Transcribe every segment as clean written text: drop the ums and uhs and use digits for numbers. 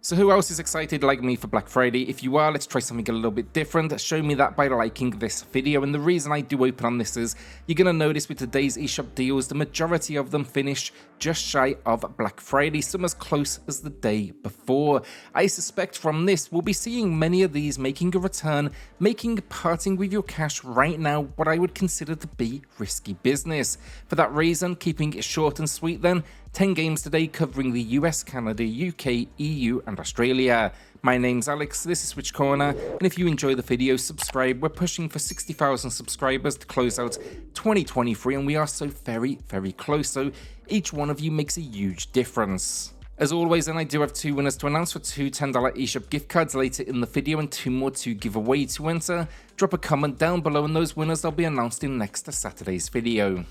So who else is excited like me for Black Friday? If you are, let's try something a little bit different. Show me that by liking this video. And the reason I do open on this is you're going to notice with today's eShop deals, the majority of them finish just shy of Black Friday, some as close as the day before. I suspect from this, we'll be seeing many of these making a return, making parting with your cash right now what I would consider to be risky business. For that reason, keeping it short and sweet then, 10 games today covering the US, Canada, UK, EU and Australia. My name's Alex, this is SwitchCorner, and if you enjoy the video, subscribe. We're pushing for 60,000 subscribers to close out 2023 and we are so very close, so each one of you makes a huge difference. As always, then I do have two winners to announce for two $10 eShop gift cards later in the video and two more to give away. To enter, drop a comment down below and those winners will be announced in next Saturday's video.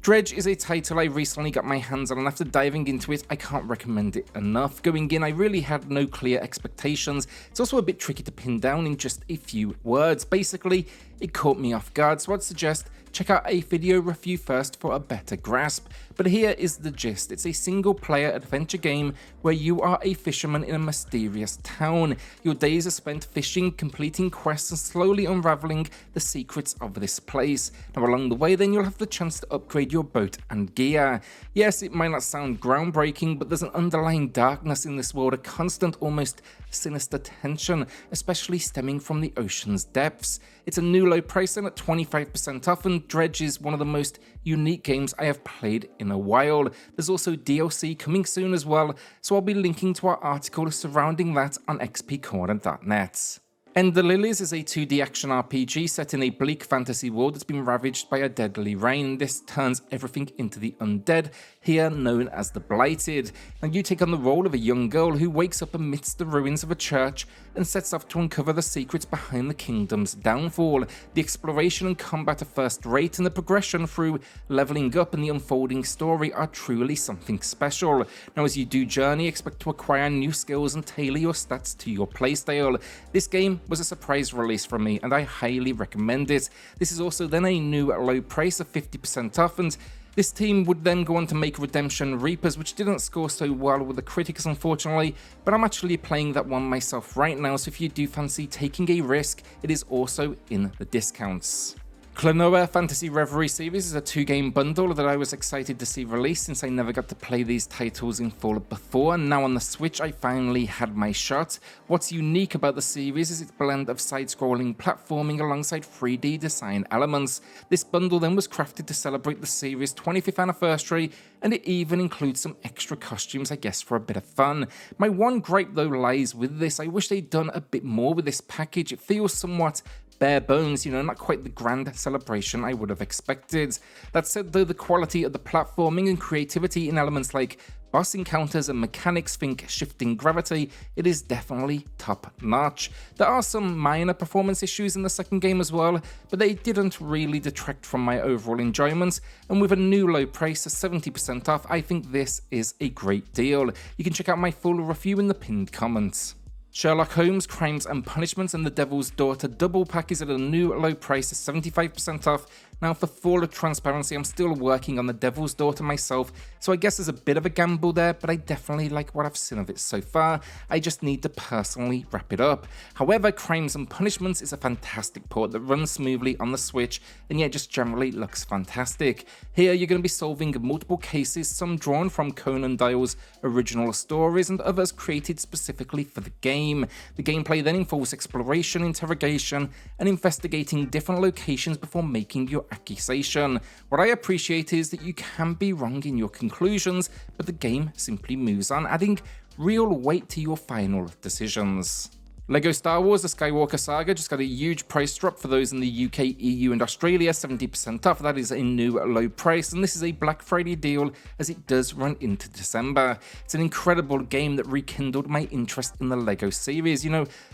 Dredge is a title I recently got my hands on, and after diving into it, I can't recommend it enough. Going in, I really had no clear expectations. It's also a bit tricky to pin down in just a few words. Basically, it caught me off guard, so I'd suggest check out a video review first for a better grasp. But here is the gist. It's a single player adventure game where you are a fisherman in a mysterious town. Your days are spent fishing, completing quests and slowly unraveling the secrets of this place. Now along the way then you'll have the chance to upgrade your boat and gear. Yes, it might not sound groundbreaking, but there's an underlying darkness in this world, a constant, almost sinister tension, especially stemming from the ocean's depths. It's a new low price and at 25% off, and Dredge is one of the most unique games I have played in a while. There's also DLC coming soon as well, so I'll be linking to our article surrounding that on XPCorner.net. And the Lilies is a 2D action RPG set in a bleak fantasy world that's been ravaged by a deadly rain. This turns everything into the undead, here known as the Blighted. Now you take on the role of a young girl who wakes up amidst the ruins of a church and sets off to uncover the secrets behind the kingdom's downfall. The exploration and combat are first rate, and the progression through leveling up and the unfolding story are truly something special. Now as you do journey, expect to acquire new skills and tailor your stats to your playstyle. This game was a surprise release for me and I highly recommend it. This is also then a new low price of 50% off, and this team would then go on to make Redemption Reapers, which didn't score so well with the critics unfortunately, but I'm actually playing that one myself right now, so if you do fancy taking a risk, it is also in the discounts. KLONOA Phantasy Reverie series is a 2-game bundle that I was excited to see released since I never got to play these titles in full before, and now on the Switch I finally had my shot. What's unique about the series is its blend of side-scrolling platforming alongside 3D design elements. This bundle then was crafted to celebrate the series' 25th anniversary, and it even includes some extra costumes, I guess, for a bit of fun. My one gripe though lies with this. I wish they'd done a bit more with this package. It feels somewhat bare bones, not quite the grand celebration I would have expected. That said though, the quality of the platforming and creativity in elements like boss encounters and mechanics, think shifting gravity, it is definitely top notch. There are some minor performance issues in the second game as well, but they didn't really detract from my overall enjoyment, and with a new low price of 70% off, I think this is a great deal. You can check out my full review in the pinned comments. Sherlock Holmes, Crimes and Punishments and The Devil's Daughter double pack is at a new low price of 75% off. Now for full transparency, I'm still working on The Devil's Daughter myself, so I guess there's a bit of a gamble there, but I definitely like what I've seen of it so far. I just need to personally wrap it up. However, Crimes and Punishments is a fantastic port that runs smoothly on the Switch and yet just generally looks fantastic. Here you're going to be solving multiple cases, some drawn from Conan Doyle's original stories and others created specifically for the game. The gameplay then involves exploration, interrogation and investigating different locations before making your accusation. What I appreciate is that you can be wrong in your conclusions, but the game simply moves on, adding real weight to your final decisions. Lego Star Wars The Skywalker Saga just got a huge price drop for those in the UK, EU and Australia, 70% off. That is a new low price, and this is a Black Friday deal as it does run into December. It's an incredible game that rekindled my interest in the Lego series.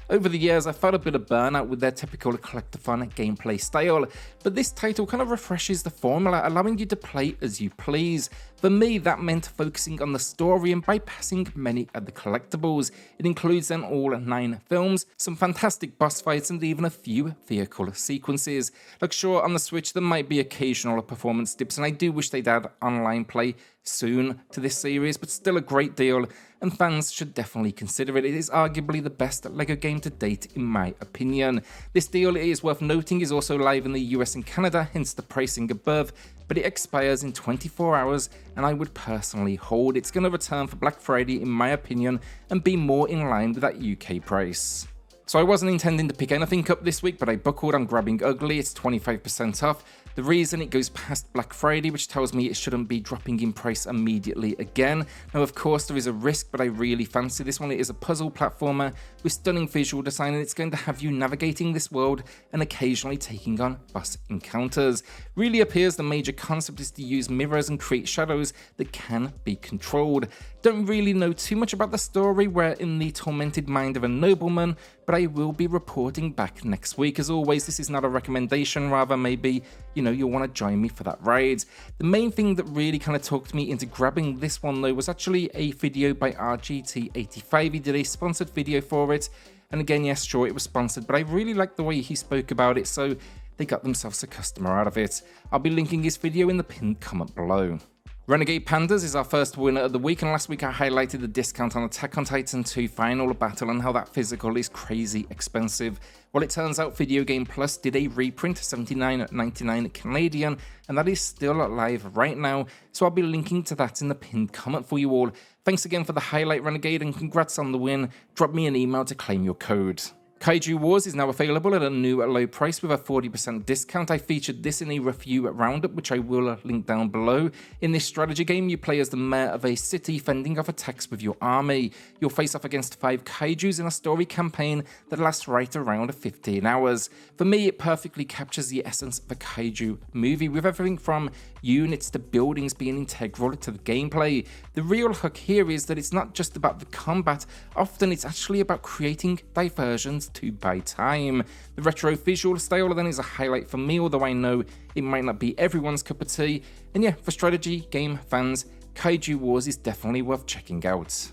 Over the years I felt a bit of burnout with their typical collectathon gameplay style, but this title kind of refreshes the formula, allowing you to play as you please. For me, that meant focusing on the story and bypassing many of the collectibles. It includes then all 9 films, some fantastic boss fights and even a few vehicle sequences. Sure, on the Switch there might be occasional performance dips and I do wish they'd add online play soon to this series, but still a great deal, and fans should definitely consider it. It is arguably the best LEGO game to date in my opinion. This deal, it is worth noting, is also live in the US and Canada, hence the pricing above, but it expires in 24 hours, and I would personally hold. It's going to return for Black Friday in my opinion, and be more in line with that UK price. So I wasn't intending to pick anything up this week, but I buckled on grabbing Ugly. It's 25% off. The reason it goes past Black Friday, which tells me it shouldn't be dropping in price immediately again. Now, of course, there is a risk, but I really fancy this one. It is a puzzle platformer with stunning visual design, and it's going to have you navigating this world and occasionally taking on boss encounters. Really appears the major concept is to use mirrors and create shadows that can be controlled. Don't really know too much about the story. We're in the tormented mind of a nobleman, but I will be reporting back next week. As always, this is not a recommendation, rather maybe, you'll want to join me for that ride. The main thing that really kind of talked me into grabbing this one though was actually a video by RGT85. He did a sponsored video for it, and again, yes, sure, it was sponsored, but I really liked the way he spoke about it, so they got themselves a customer out of it. I'll be linking his video in the pinned comment below. Renegade Pandas is our first winner of the week, and last week I highlighted the discount on Attack on Titan 2 Final Battle and how that physical is crazy expensive. Well, it turns out Video Game Plus did a reprint, $79.99 Canadian, and that is still live right now, so I'll be linking to that in the pinned comment for you all. Thanks again for the highlight, Renegade, and congrats on the win. Drop me an email to claim your code. Kaiju Wars is now available at a new low price with a 40% discount. I featured this in a review roundup, which I will link down below. In this strategy game, you play as the mayor of a city fending off attacks with your army. You'll face off against 5 kaijus in a story campaign that lasts right around 15 hours. For me, it perfectly captures the essence of a kaiju movie, with everything from units to buildings being integral to the gameplay. The real hook here is that it's not just about the combat, often it's actually about creating diversions to buy time. The retro visual style then is a highlight for me, although I know it might not be everyone's cup of tea. And yeah, for strategy game fans, Kaiju Wars is definitely worth checking out.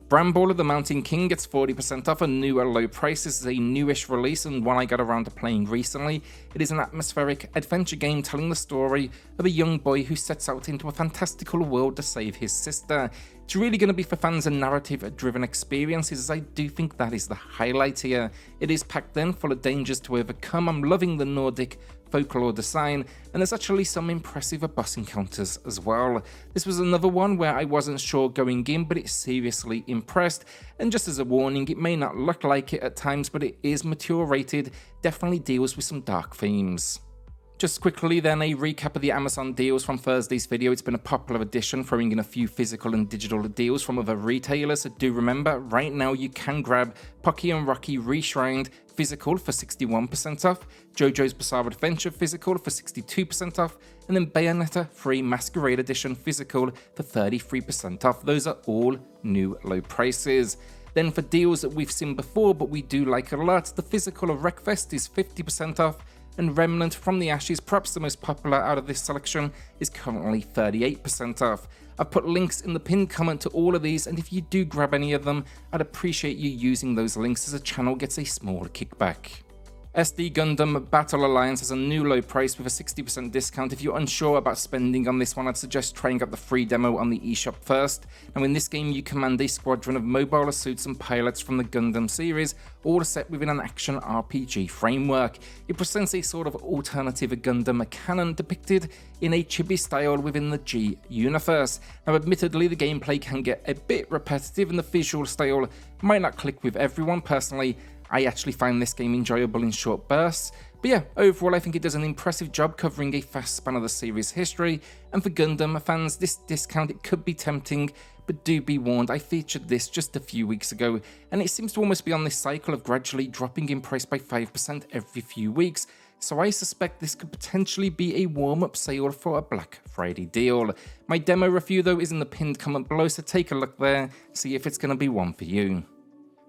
Bramble, the Mountain King, gets 40% off a new at low price. This is a newish release and one I got around to playing recently. It is an atmospheric adventure game telling the story of a young boy who sets out into a fantastical world to save his sister. It's really going to be for fans and narrative-driven experiences, as I do think that is the highlight here. It is packed in full of dangers to overcome. I'm loving the Nordic folklore design, and there's actually some impressive boss encounters as well. This was another one where I wasn't sure going in, but it seriously impressed, and just as a warning, it may not look like it at times, but it is mature rated, definitely deals with some dark themes. Just quickly then, a recap of the Amazon deals from Thursday's video. It's been a popular addition, throwing in a few physical and digital deals from other retailers. So do remember, right now you can grab Pocky and Rocky Reshrined physical for 61% off, JoJo's Bizarre Adventure physical for 62% off, and then Bayonetta 3 Masquerade Edition physical for 33% off. Those are all new low prices. Then for deals that we've seen before but we do like a lot, the physical of Wreckfest is 50% off, and Remnant from the Ashes, perhaps the most popular out of this selection, is currently 38% off. I've put links in the pinned comment to all of these, and if you do grab any of them, I'd appreciate you using those links as the channel gets a small kickback. SD Gundam Battle Alliance has a new low price with a 60% discount. If you're unsure about spending on this one, I'd suggest trying out the free demo on the eShop first. Now in this game you command a squadron of mobile suits and pilots from the Gundam series, all set within an action RPG framework. It presents a sort of alternative Gundam canon depicted in a chibi style within the G universe. Now admittedly the gameplay can get a bit repetitive and the visual style might not click with everyone. Personally, I actually find this game enjoyable in short bursts, but yeah, overall I think it does an impressive job covering a fast span of the series history, and for Gundam fans, this discount, it could be tempting, but do be warned, I featured this just a few weeks ago, and it seems to almost be on this cycle of gradually dropping in price by 5% every few weeks, so I suspect this could potentially be a warm-up sale for a Black Friday deal. My demo review though is in the pinned comment below, so take a look there, see if it's going to be one for you.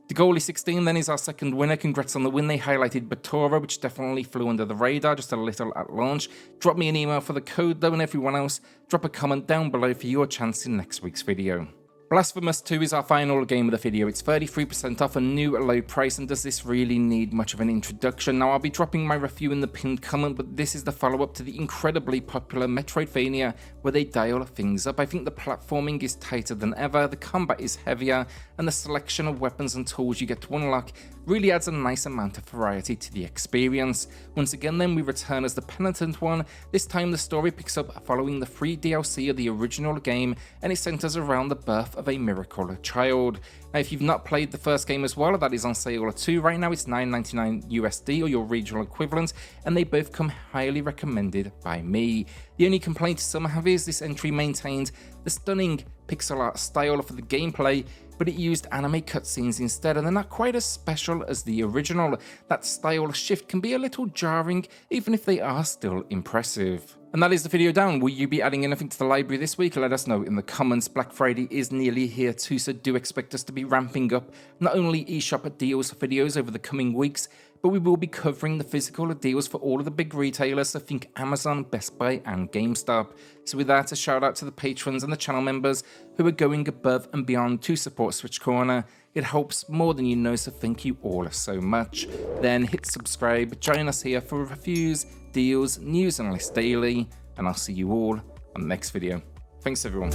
The Goalie 16 then is our second winner. Congrats on the win. They highlighted Batora, which definitely flew under the radar just a little at launch. Drop me an email for the code though, and everyone else, drop a comment down below for your chance in next week's video. Blasphemous 2 is our final game of the video. It's 33% off, a new low price, and does this really need much of an introduction? Now, I'll be dropping my review in the pinned comment, but this is the follow-up to the incredibly popular Metroidvania, where they dial things up. I think the platforming is tighter than ever, the combat is heavier, and the selection of weapons and tools you get to unlock really adds a nice amount of variety to the experience. Once again then, we return as the penitent one. This time the story picks up following the free DLC of the original game, and it centers around the birth of a miracle child. Now, if you've not played the first game as well, that is on sale too. Right now it's $9.99 USD or your regional equivalent, and they both come highly recommended by me. The only complaint some have is this entry maintained the stunning pixel art style for the gameplay, but it used anime cutscenes instead, and they're not quite as special as the original. That style shift can be a little jarring, even if they are still impressive. And that is the video down. Will you be adding anything to the library this week? Let us know in the comments. Black Friday is nearly here too, so do expect us to be ramping up not only eShop deals videos over the coming weeks, but we will be covering the physical deals for all of the big retailers, so think Amazon, Best Buy and GameStop. So with that, a shout out to the patrons and the channel members who are going above and beyond to support SwitchCorner. It helps more than you know, so thank you all so much. Then hit subscribe, join us here for reviews, deals, news and lists daily, and I'll see you all on the next video. Thanks everyone.